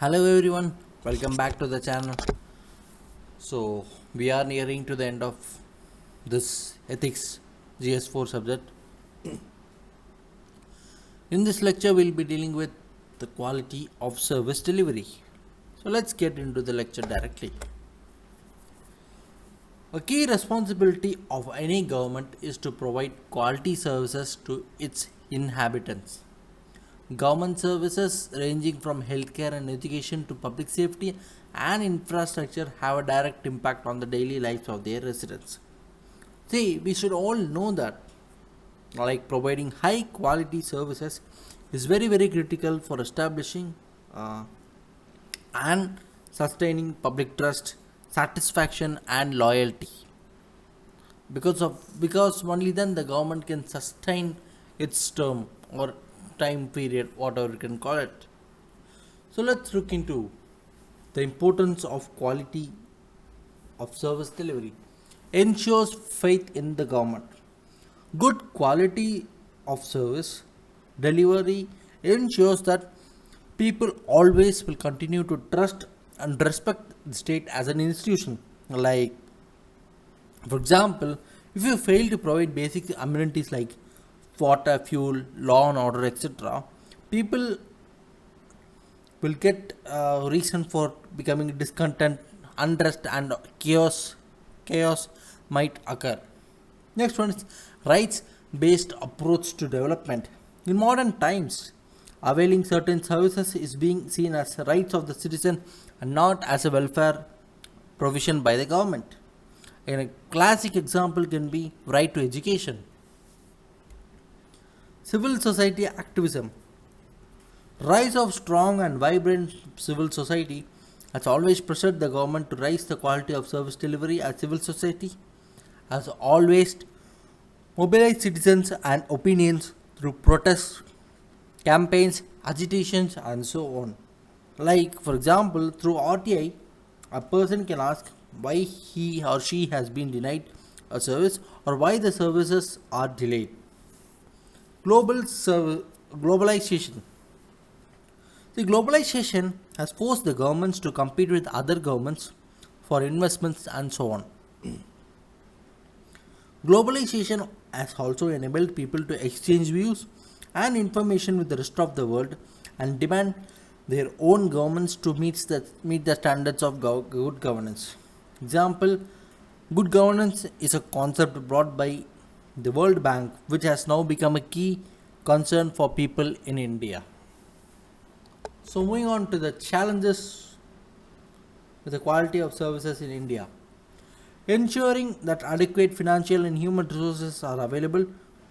Hello everyone, welcome back to the channel. So we are nearing to the end of this ethics GS4 subject. In this lecture we'll be dealing with the quality of service delivery. So let's get into the lecture directly. A key responsibility of any government is to provide quality services to its inhabitants. Government services ranging from healthcare and education to public safety and infrastructure have a direct impact on the daily lives of their residents. See, we should all know that providing high quality services is very critical for establishing uh, and sustaining public trust, satisfaction and loyalty. Because only then the government can sustain its term or time period, whatever you can call it. So let's look into the importance of quality of service delivery. Ensures faith in the government. Good quality of service delivery ensures that people always will continue to trust and respect the state as an institution. Like, for example, if you fail to provide basic amenities like water, fuel, law and order, etc., people will get reason for becoming discontent, unrest, and chaos. Chaos might occur. Next one is rights-based approach to development. In modern times, availing certain services is being seen as rights of the citizen and not as a welfare provision by the government. And a classic example can be right to education. Civil society activism. Rise of strong and vibrant civil society has always pressured the government to raise the quality of service delivery as civil society has always mobilized citizens and opinions through protests, campaigns, agitations, and so on. Like, for example, through RTI, a person can ask why he or she has been denied a service or why the services are delayed. Globalization. The globalization has forced the governments to compete with other governments for investments and so on. Globalization has also enabled people to exchange views and information with the rest of the world and demand their own governments to meet the standards of good governance. Example, good governance is a concept brought by the World Bank, which has now become a key concern for people in India. So, moving on to the challenges with the quality of services in India. Ensuring that adequate financial and human resources are available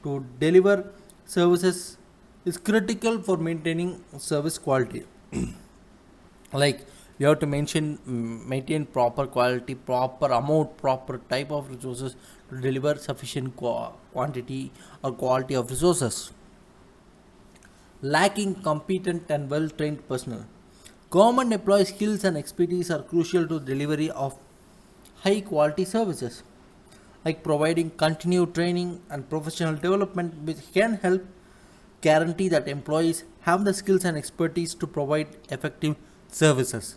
to deliver services is critical for maintaining service quality. Like, you have to maintain proper quality, proper amount, proper type of resources to deliver sufficient quantity or quality of resources. Lacking competent and well trained personnel. Government employees' skills and expertise are crucial to delivery of high quality services, like providing continued training and professional development, which can help guarantee that employees have the skills and expertise to provide effective services.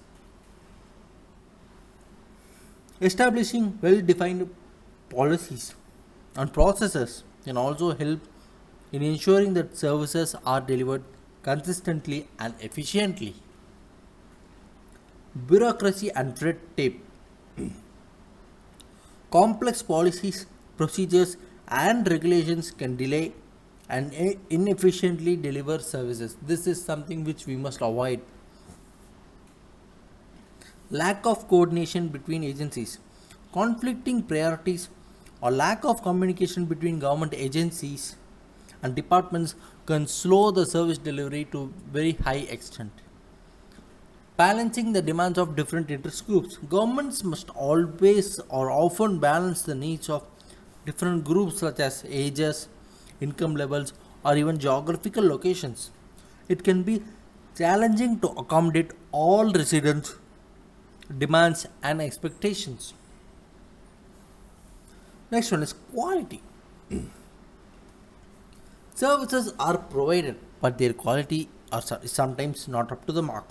Establishing well defined policies and processes can also help in ensuring that services are delivered consistently and efficiently. Bureaucracy and red tape. Complex policies, procedures, and regulations can delay and inefficiently deliver services. This is something which we must avoid. Lack of coordination between agencies. Conflicting priorities or lack of communication between government agencies and departments can slow the service delivery to very high extent. Balancing the demands of different interest groups. Governments must always or often balance the needs of different groups such as ages, income levels, or even geographical locations. It can be challenging to accommodate all residents' demands and expectations. Next one is quality. Services are provided, but their quality is sometimes not up to the mark.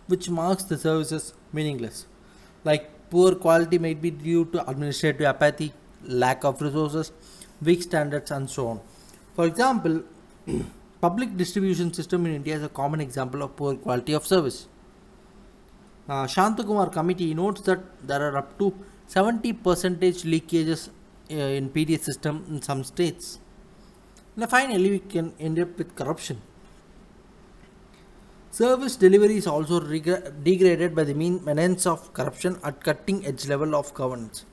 which marks the services meaningless. Like poor quality might be due to administrative apathy, lack of resources, weak standards, and so on. For example, public distribution system in India is a common example of poor quality of service. Shantakumar committee notes that there are up to 70 percentage leakages in PDS system in some states. Now finally, we can end up with corruption. Service delivery is also degraded by the means of corruption at cutting edge level of governance.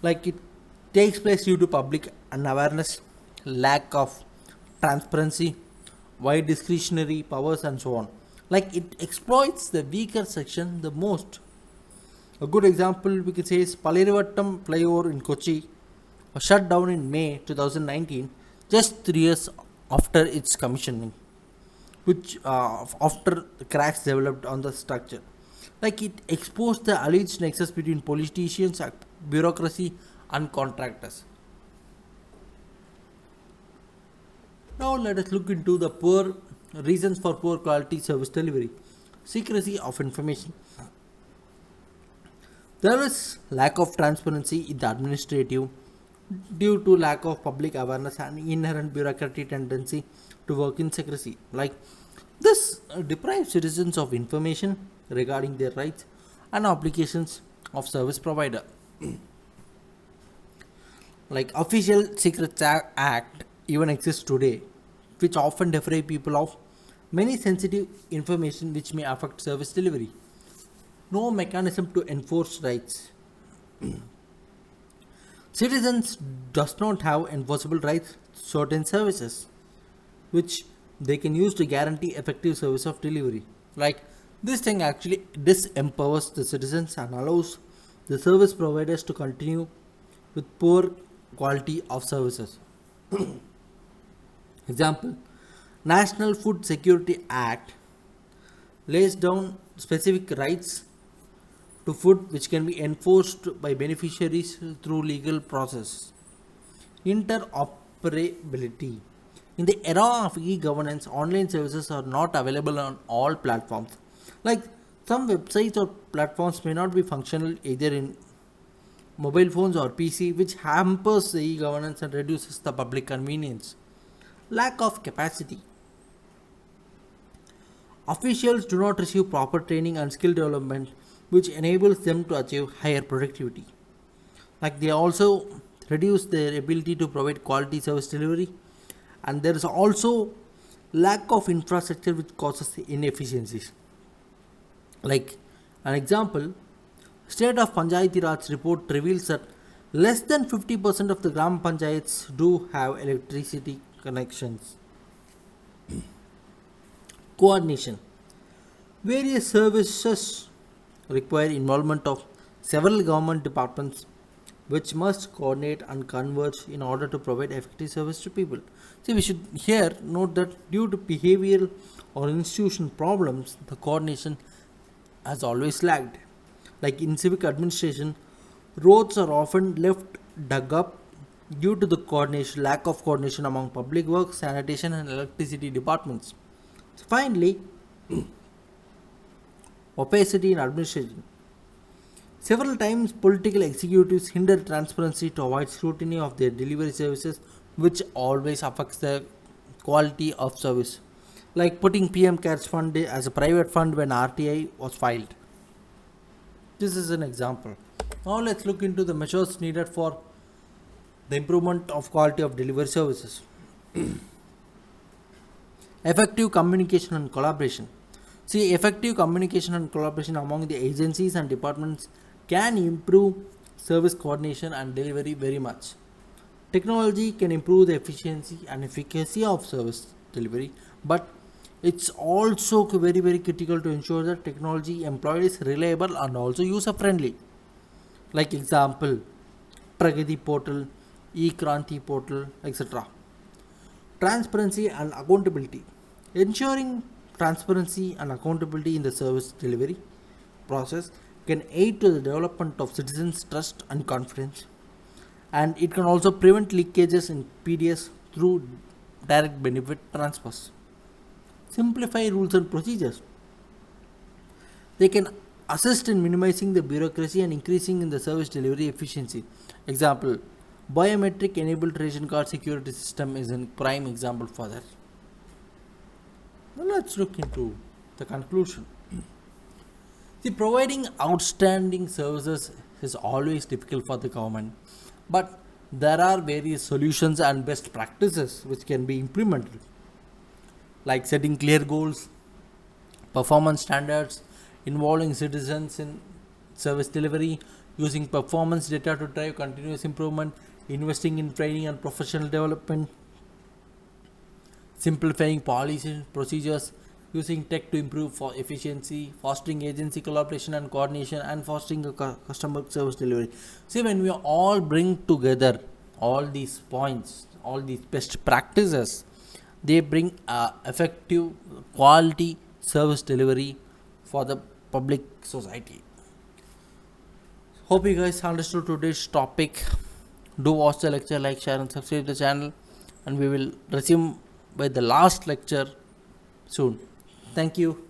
Like it takes place due to public unawareness, lack of transparency, wide discretionary powers, and so on. Like it exploits the weaker section the most. A good example we could say is Palirivattam flyover in Kochi was shut down in May 2019, just 3 years after its commissioning, which after the cracks developed on the structure. Like it exposed the alleged nexus between politicians, bureaucracy, and contractors. Now let us look into the poor reasons for poor quality service delivery. Secrecy of information. There is lack of transparency in the administrative due to lack of public awareness and inherent bureaucratic tendency to work in secrecy. Like this deprives citizens of information regarding their rights and obligations of service provider. Like official secrets act even exists today, which often deprive people of many sensitive information which may affect service delivery. No mechanism to enforce rights. Citizens does not have enforceable rights to certain services which they can use to guarantee effective service of delivery. Like this thing actually disempowers the citizens and allows the service providers to continue with poor quality of services. Example, National Food Security Act lays down specific rights to food which can be enforced by beneficiaries through legal process. Interoperability. In the era of e-governance, online services are not available on all platforms. Like some websites or platforms may not be functional either in mobile phones or PC, which hampers the e-governance and reduces the public convenience. Lack of capacity. Officials do not receive proper training and skill development, which enables them to achieve higher productivity. Like they also reduce their ability to provide quality service delivery, and there is also lack of infrastructure which causes inefficiencies. Like an example, State of Panchayati Raj report reveals that less than 50% of the Gram Panchayats do have electricity connections. Coordination. Various services require involvement of several government departments which must coordinate and converge in order to provide effective service to people. See, we should here note that due to behavioral or institution problems, the coordination has always lagged. Like in civic administration, roads are often left dug up due to the lack of coordination among public works, sanitation, and electricity departments. Finally, opacity in administration. Several times, political executives hinder transparency to avoid scrutiny of their delivery services, which always affects the quality of service. Like putting PM CARES fund as a private fund when RTI was filed. This is an example. Now let's look into the measures needed for the improvement of quality of delivery services. Effective communication and collaboration. See, effective communication and collaboration among the agencies and departments can improve service coordination and delivery very much. Technology can improve the efficiency and efficacy of service delivery, but it's also very critical to ensure that technology employed is reliable and also user friendly. Like example, Pragati portal, eKranti portal, etc. Transparency and accountability. Ensuring transparency and accountability in the service delivery process can aid to the development of citizens' trust and confidence, and it can also prevent leakages in PDS through direct benefit transfers. Simplify rules and procedures. They can assist in minimizing the bureaucracy and increasing in the service delivery efficiency. Example, biometric enabled ration card security system is a prime example for that. Now let's look into the conclusion. See, providing outstanding services is always difficult for the government, but there are various solutions and best practices which can be implemented, like setting clear goals, performance standards, involving citizens in service delivery, using performance data to drive continuous improvement, investing in training and professional development, simplifying policies procedures, using tech to improve for efficiency, fostering agency collaboration and coordination, and fostering a customer service delivery. See, when we all bring together all these points, all these best practices, they bring effective quality service delivery for the public society. Hope you guys understood today's topic. Do watch the lecture, like, share, and subscribe the channel, and we will resume with the last lecture soon. Thank you.